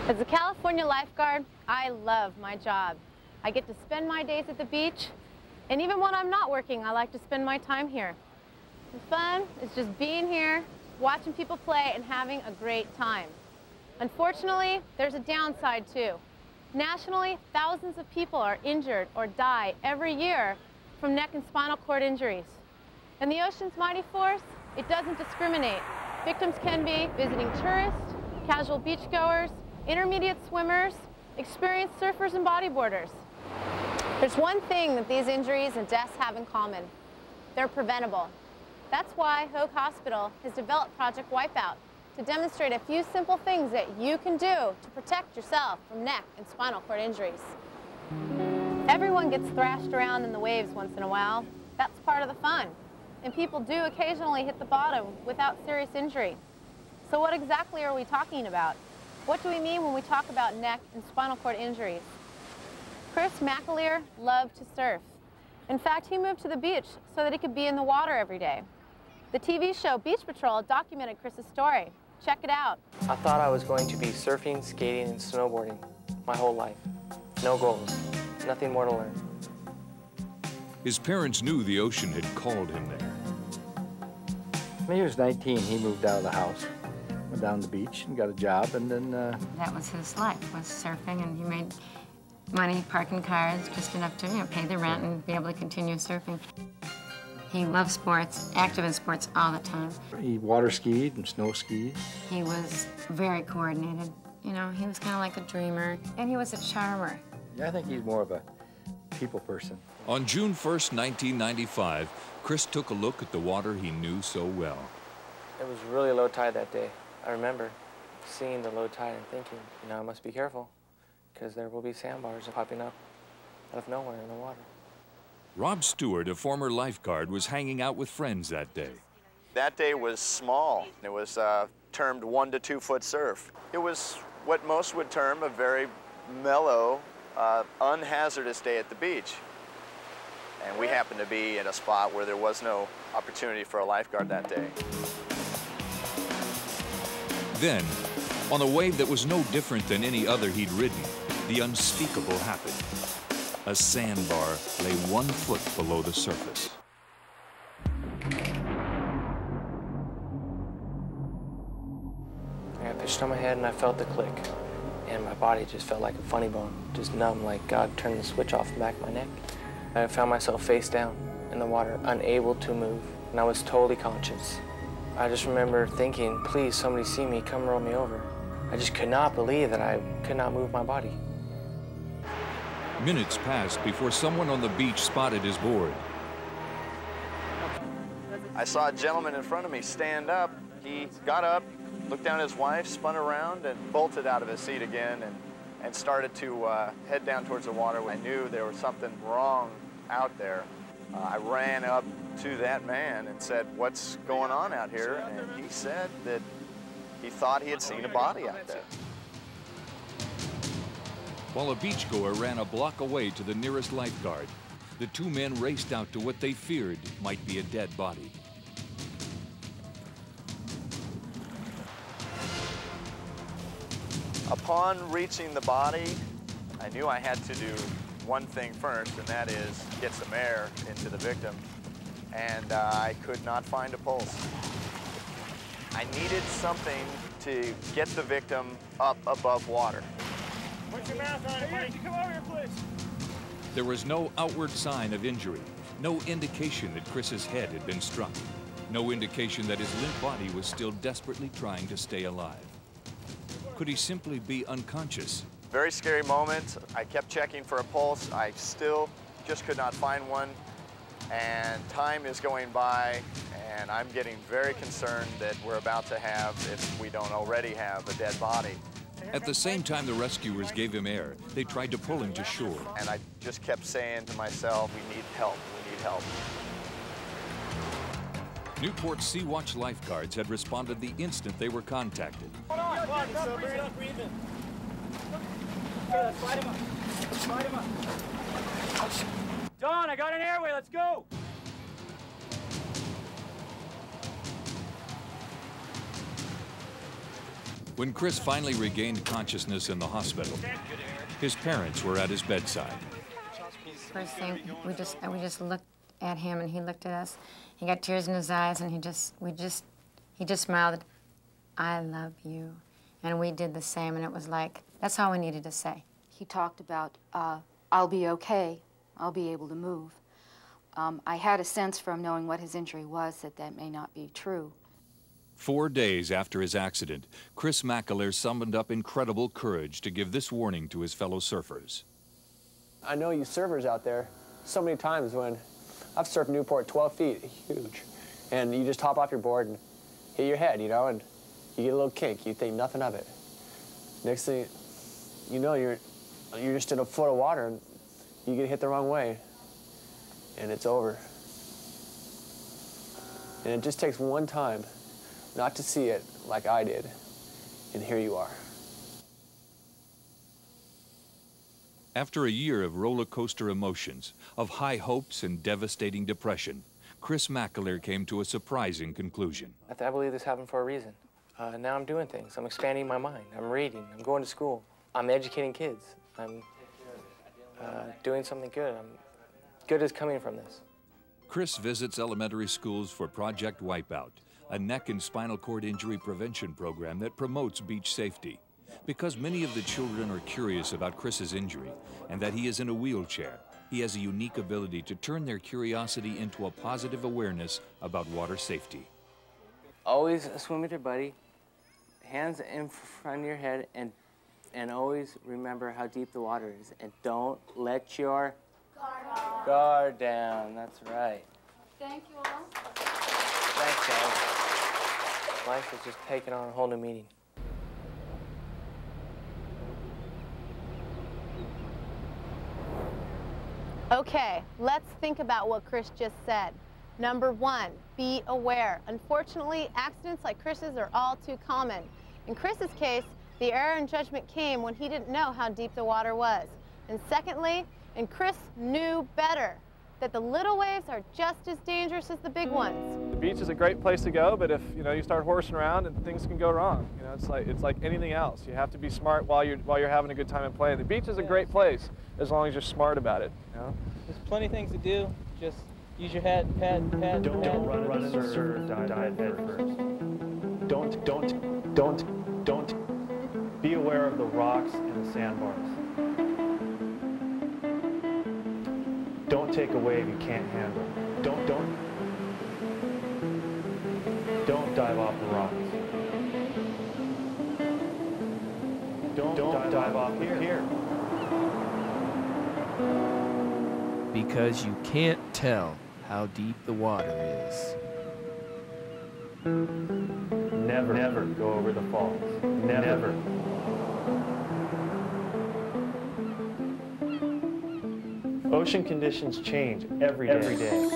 As a California lifeguard, I love my job. I get to spend my days at the beach, and even when I'm not working, I like to spend my time here. The fun is just being here, watching people play, and having a great time. Unfortunately, there's a downside too. Nationally, thousands of people are injured or die every year from neck and spinal cord injuries. And the ocean's mighty force, it doesn't discriminate. Victims can be visiting tourists, casual beachgoers, intermediate swimmers, experienced surfers, and bodyboarders. There's one thing that these injuries and deaths have in common. They're preventable. That's why Hoag Hospital has developed Project Wipeout to demonstrate a few simple things that you can do to protect yourself from neck and spinal cord injuries. Everyone gets thrashed around in the waves once in a while. That's part of the fun. And people do occasionally hit the bottom without serious injury. So what exactly are we talking about? What do we mean when we talk about neck and spinal cord injuries? Kris loved to surf. In fact, he moved to the beach so that he could be in the water every day. The TV show Beach Patrol documented Kris's story. Check it out. I thought I was going to be surfing, skating, and snowboarding my whole life. No goals, nothing more to learn. His parents knew the ocean had called him there. When he was 19, he moved out of the house, went down to the beach and got a job, and then... That was his life, was surfing, and he made money parking cars, just enough to, pay the rent and be able to continue surfing. He loved sports, active in sports all the time. He water skied and snow skied. He was very coordinated. He was kind of like a dreamer, and he was a charmer. Yeah, I think he's more of a people person. On June 1st, 1995, Kris took a look at the water he knew so well. It was really low tide that day. I remember seeing the low tide and thinking, I must be careful, because there will be sandbars popping up out of nowhere in the water. Rob Stewart, a former lifeguard, was hanging out with friends that day. That day was small. It was termed 1 to 2 foot surf. It was what most would term a very mellow, unhazardous day at the beach. And we happened to be at a spot where there was no opportunity for a lifeguard that day. Then, on a wave that was no different than any other he'd ridden, the unspeakable happened. A sandbar lay 1 foot below the surface. I pitched on my head and I felt the click. And my body just felt like a funny bone, just numb, like God turned the switch off the back of my neck. I found myself face down in the water, unable to move, and I was totally conscious. I just remember thinking, please, somebody see me, come roll me over. I just could not believe that I could not move my body. Minutes passed before someone on the beach spotted his board. I saw a gentleman in front of me stand up. He got up, looked down at his wife, spun around, and bolted out of his seat again and started to head down towards the water. I knew there was something wrong out there. I ran up to that man and said, "What's going on out here?" And he said that he thought he had seen a body out there. While a beachgoer ran a block away to the nearest lifeguard, the two men raced out to what they feared might be a dead body. Upon reaching the body, I knew I had to do one thing first, and that is get some air into the victim. And I could not find a pulse. I needed something to get the victim up above water. Put your mouth on it, buddy. Come over here, please. There was no outward sign of injury, no indication that Kris's head had been struck, no indication that his limp body was still desperately trying to stay alive. Could he simply be unconscious? Very scary moment. I kept checking for a pulse. I still just could not find one. And time is going by, and I'm getting very concerned that we're about to have, if we don't already have, a dead body. At the same time the rescuers gave him air, they tried to pull him to shore. And I just kept saying to myself, we need help, we need help. Newport Sea-Watch lifeguards had responded the instant they were contacted. Hold on, bring it up, breathe in. Slide him up, slide him up. Don, I got an airway, let's go. When Kris finally regained consciousness in the hospital, his parents were at his bedside. First thing, we just looked at him and he looked at us. He got tears in his eyes and he just smiled. "I love you." And we did the same, and it was like, that's all we needed to say. He talked about, I'll be okay, I'll be able to move. I had a sense from knowing what his injury was that that may not be true. 4 days after his accident, Kris McAleer summoned up incredible courage to give this warning to his fellow surfers. I know you surfers out there, so many times when I've surfed Newport 12 feet, huge, and you just hop off your board and hit your head, you know, and you get a little kink, you think nothing of it. Next thing you know, you're just in a foot of water and you get hit the wrong way, and it's over. And it just takes one time not to see it like I did, and here you are. After a year of roller coaster emotions, of high hopes and devastating depression, Kris McAleer came to a surprising conclusion. I believe this happened for a reason. Now I'm doing things. I'm expanding my mind. I'm reading. I'm going to school. I'm educating kids. I'm doing something good. Good is coming from this. Kris visits elementary schools for Project Wipeout, a neck and spinal cord injury prevention program that promotes beach safety. Because many of the children are curious about Kris's injury and that he is in a wheelchair, he has a unique ability to turn their curiosity into a positive awareness about water safety. Always swim with your buddy, hands in front of your head, and always remember how deep the water is. And don't let your guard down. That's right. Thank you all. Thanks, guys. Life has just taken on a whole new meaning. Okay, let's think about what Kris just said. Number 1, be aware. Unfortunately, accidents like Kris's are all too common. In Kris's case, the error in judgment came when he didn't know how deep the water was. And secondly, and Kris knew better, that the little waves are just as dangerous as the big ones. The beach is a great place to go, but if you start horsing around, and things can go wrong. It's like anything else. You have to be smart while you're having a good time and playing. The beach is a great place as long as you're smart about it. There's plenty of things to do. Just use your head, pad. Don't run and surf, dive head first. Don't. Be aware of the rocks and the sandbars. Don't take a wave you can't handle. Don't dive off the rocks. Don't dive off here. Because you can't tell how deep the water is. Never go over the falls. Never. Ocean conditions change every day.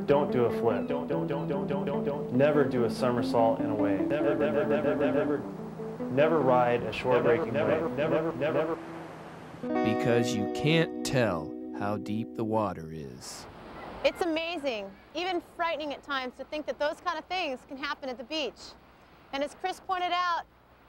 Don't do a flip. Don't. Never do a somersault in a wave. Never ride a shore-breaking wave. Never. Because you can't tell how deep the water is. It's amazing, even frightening at times, to think that those kind of things can happen at the beach. And as Kris pointed out,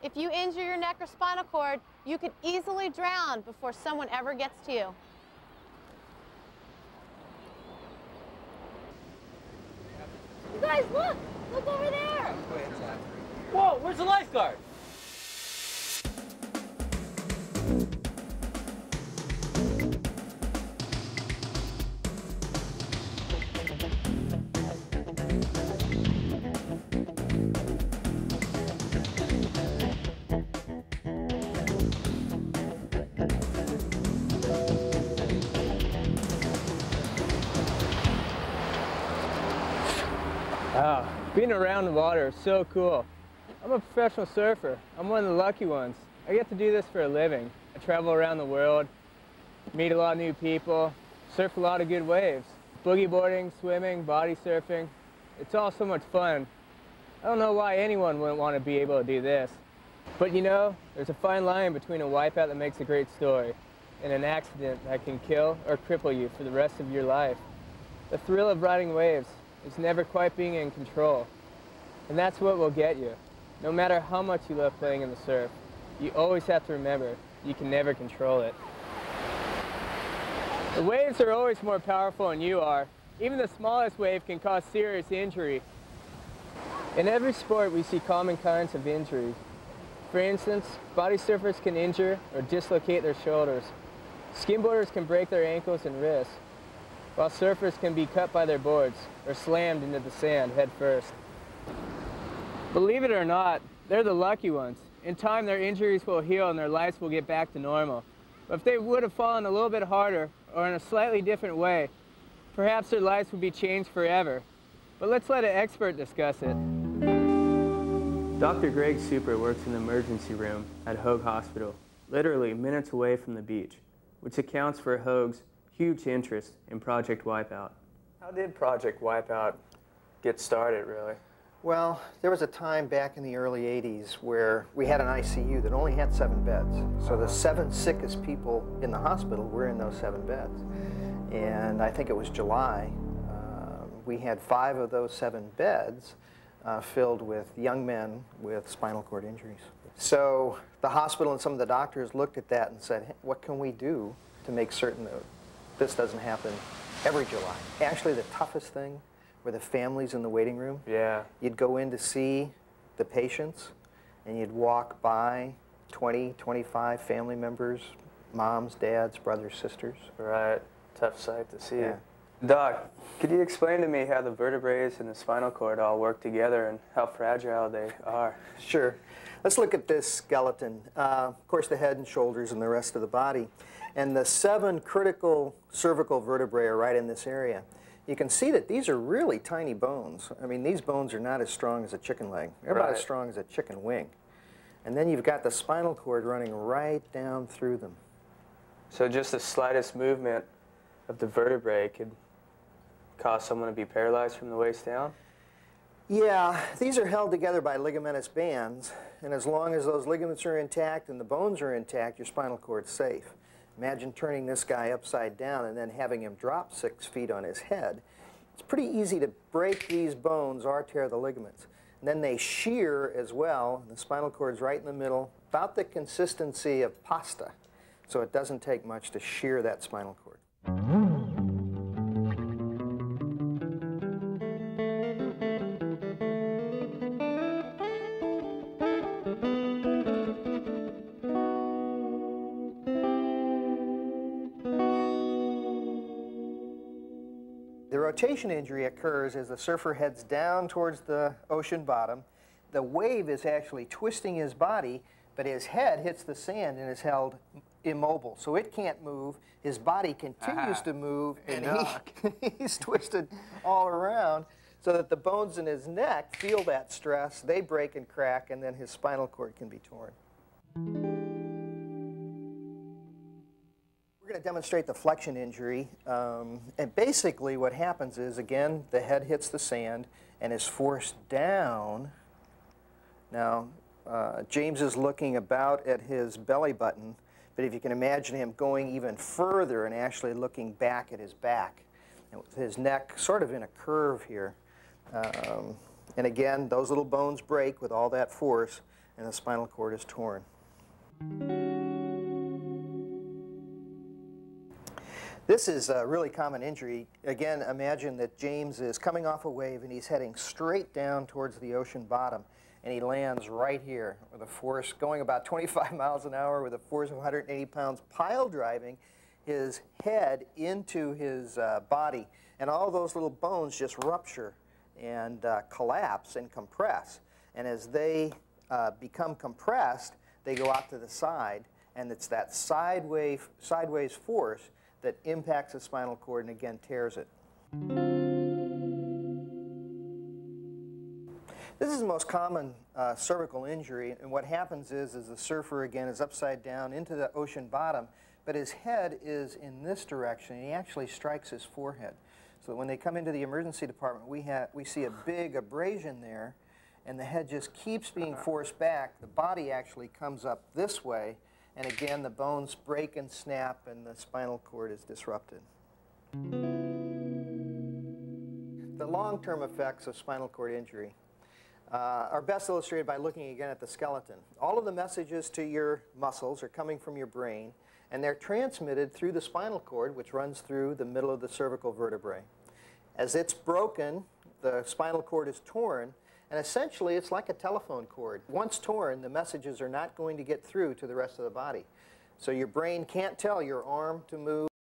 if you injure your neck or spinal cord, you could easily drown before someone ever gets to you. You guys, look! Look over there! Whoa, where's the lifeguard? Wow, being around the water is so cool. I'm a professional surfer. I'm one of the lucky ones. I get to do this for a living. I travel around the world, meet a lot of new people, surf a lot of good waves. Boogie boarding, swimming, body surfing. It's all so much fun. I don't know why anyone wouldn't want to be able to do this. But there's a fine line between a wipeout that makes a great story and an accident that can kill or cripple you for the rest of your life. The thrill of riding waves, is never quite being in control. And that's what will get you. No matter how much you love playing in the surf, you always have to remember you can never control it. The waves are always more powerful than you are. Even the smallest wave can cause serious injury. In every sport, we see common kinds of injuries. For instance, body surfers can injure or dislocate their shoulders. Skimboarders can break their ankles and wrists, while surfers can be cut by their boards or slammed into the sand head first. Believe it or not, they're the lucky ones. In time, their injuries will heal and their lives will get back to normal. But if they would have fallen a little bit harder or in a slightly different way, perhaps their lives would be changed forever. But let's let an expert discuss it. Dr. Greg Super works in the emergency room at Hoag Hospital, literally minutes away from the beach, which accounts for Hoag's huge interest in Project Wipeout. How did Project Wipeout get started, really? Well, there was a time back in the early 80s where we had an ICU that only had 7 beds. So the 7 sickest people in the hospital were in those 7 beds. And I think it was July, we had 5 of those 7 beds filled with young men with spinal cord injuries. So the hospital and some of the doctors looked at that and said, hey, what can we do to make certain that this doesn't happen every July? Actually, the toughest thing were the families in the waiting room. Yeah. You'd go in to see the patients, and you'd walk by 20, 25 family members, moms, dads, brothers, sisters. Right. Tough sight to see. Yeah. Doc, could you explain to me how the vertebrae and the spinal cord all work together and how fragile they are? Sure. Let's look at this skeleton. Of course, the head and shoulders and the rest of the body. And the 7 critical cervical vertebrae are right in this area. You can see that these are really tiny bones. I mean, these bones are not as strong as a chicken leg. They're about as strong as a chicken wing. And then you've got the spinal cord running right down through them. So just the slightest movement of the vertebrae could cause someone to be paralyzed from the waist down? Yeah, these are held together by ligamentous bands, and as long as those ligaments are intact and the bones are intact, your spinal cord's safe. Imagine turning this guy upside down and then having him drop 6 feet on his head. It's pretty easy to break these bones or tear the ligaments. And then they shear as well, and the spinal cord's right in the middle, about the consistency of pasta. So it doesn't take much to shear that spinal cord. The rotation injury occurs as the surfer heads down towards the ocean bottom. The wave is actually twisting his body, but his head hits the sand and is held immobile. So it can't move. His body continues to move, and he's twisted all around so that the bones in his neck feel that stress. They break and crack, and then his spinal cord can be torn. We're going to demonstrate the flexion injury. And basically what happens is, again, the head hits the sand and is forced down. Now, James is looking about at his belly button, but if you can imagine him going even further and actually looking back at his back, and with his neck sort of in a curve here. And again, those little bones break with all that force, and the spinal cord is torn. This is a really common injury. Again, imagine that James is coming off a wave and he's heading straight down towards the ocean bottom, and he lands right here with a force going about 25 miles an hour with a force of 180 pounds, pile driving his head into his body. And all those little bones just rupture and collapse and compress. And as they become compressed, they go out to the side, and it's that sideways force that impacts the spinal cord and again tears it. This is the most common cervical injury, and what happens is the surfer again is upside down into the ocean bottom, but his head is in this direction, and he actually strikes his forehead. So when they come into the emergency department, we see a big abrasion there, and the head just keeps being forced back. The body actually comes up this way, and again the bones break and snap, and the spinal cord is disrupted. The long-term effects of spinal cord injury are best illustrated by looking again at the skeleton. All of the messages to your muscles are coming from your brain, and they're transmitted through the spinal cord, which runs through the middle of the cervical vertebrae. As it's broken, the spinal cord is torn, and essentially it's like a telephone cord. Once torn, the messages are not going to get through to the rest of the body. So your brain can't tell your arm to move.